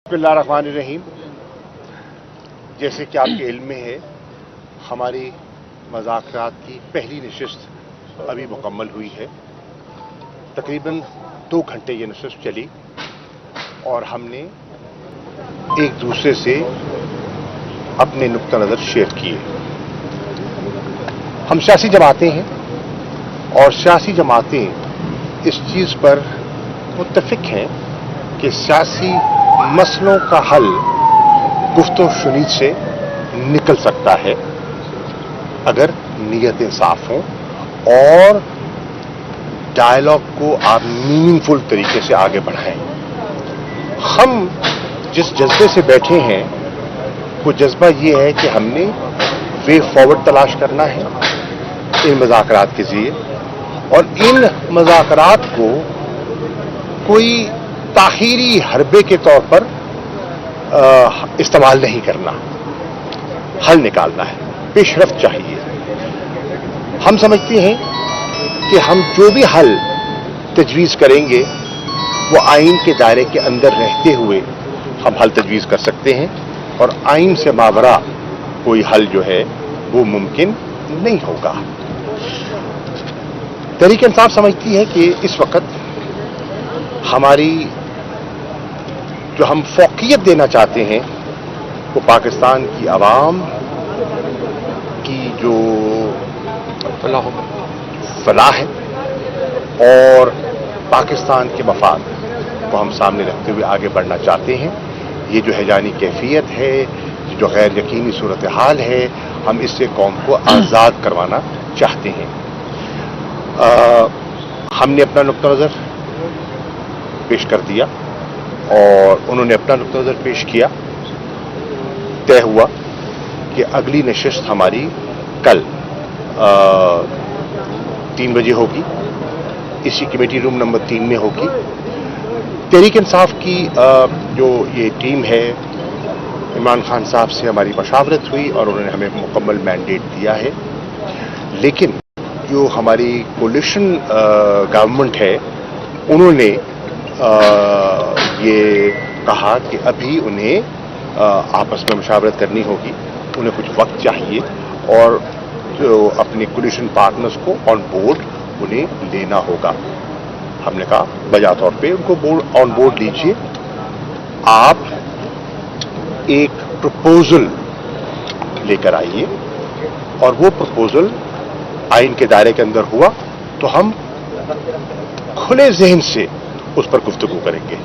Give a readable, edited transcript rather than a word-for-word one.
बिस्मिल्लाहिर्रहमानिर्रहीम। जैसे कि आपके इल्म में है, हमारी मुज़ाकरात की पहली नशिस्त अभी मुकम्मल हुई है। तकरीबन 2 घंटे ये नशिस्त चली और हमने एक दूसरे से अपने नुक्ता नज़र शेयर किए। हम सियासी जमातें हैं और सियासी जमातें इस चीज़ पर मुत्तफिक हैं कि सियासी मसलों का हल गुफ्तो शुनीद से निकल सकता है अगर नीयतें साफ हों और डायलॉग को आप मीनिंगफुल तरीके से आगे बढ़ाएं। हम जिस जज्बे से बैठे हैं वो जज्बा ये है कि हमने वे फॉरवर्ड तलाश करना है इन मुज़ाकरात के जरिए, और इन मुज़ाकरात को कोई ताखीरी हरबे के तौर पर इस्तेमाल नहीं करना, हल निकालना है, पेशरफ्त चाहिए। हम समझते हैं कि हम जो भी हल तजवीज़ करेंगे वो आइन के दायरे के अंदर रहते हुए हम हल तजवीज़ कर सकते हैं, और आइन से मावरा कोई हल जो है वो मुमकिन नहीं होगा। तहरीक इंसाफ समझती है कि इस वक्त हमारी जो हम फौकियत देना चाहते हैं वो पाकिस्तान की आवाम की जो फलाह है और पाकिस्तान के मफाद को हम सामने रखते हुए आगे बढ़ना चाहते हैं। ये जो हैजानी कैफियत है, जो गैर यकीनी सूरत हाल है, हम इससे कौम को आज़ाद करवाना चाहते हैं। हमने अपना नुक्ता नज़र पेश कर दिया और उन्होंने अपना नुक्ता नज़र पेश किया। तय हुआ कि अगली नशिस्त हमारी कल 3 बजे होगी, इसी कमेटी रूम नंबर 3 में होगी। तहरीक इंसाफ की जो ये टीम है, इमरान खान साहब से हमारी मशावरत हुई और उन्होंने हमें मुकम्मल मैंडेट दिया है, लेकिन जो हमारी कोलिशन गवर्नमेंट है उन्होंने ये कहा कि अभी उन्हें आपस में मशावरत करनी होगी, उन्हें कुछ वक्त चाहिए और जो अपने कोलिशन पार्टनर्स को ऑन बोर्ड उन्हें लेना होगा। हमने कहा बजा तौर पे उनको ऑन बोर्ड लीजिए, आप एक प्रपोजल लेकर आइए और वो प्रपोजल आइन के दायरे के अंदर हुआ तो हम खुले जहन से उस पर गुफ्तगू करेंगे।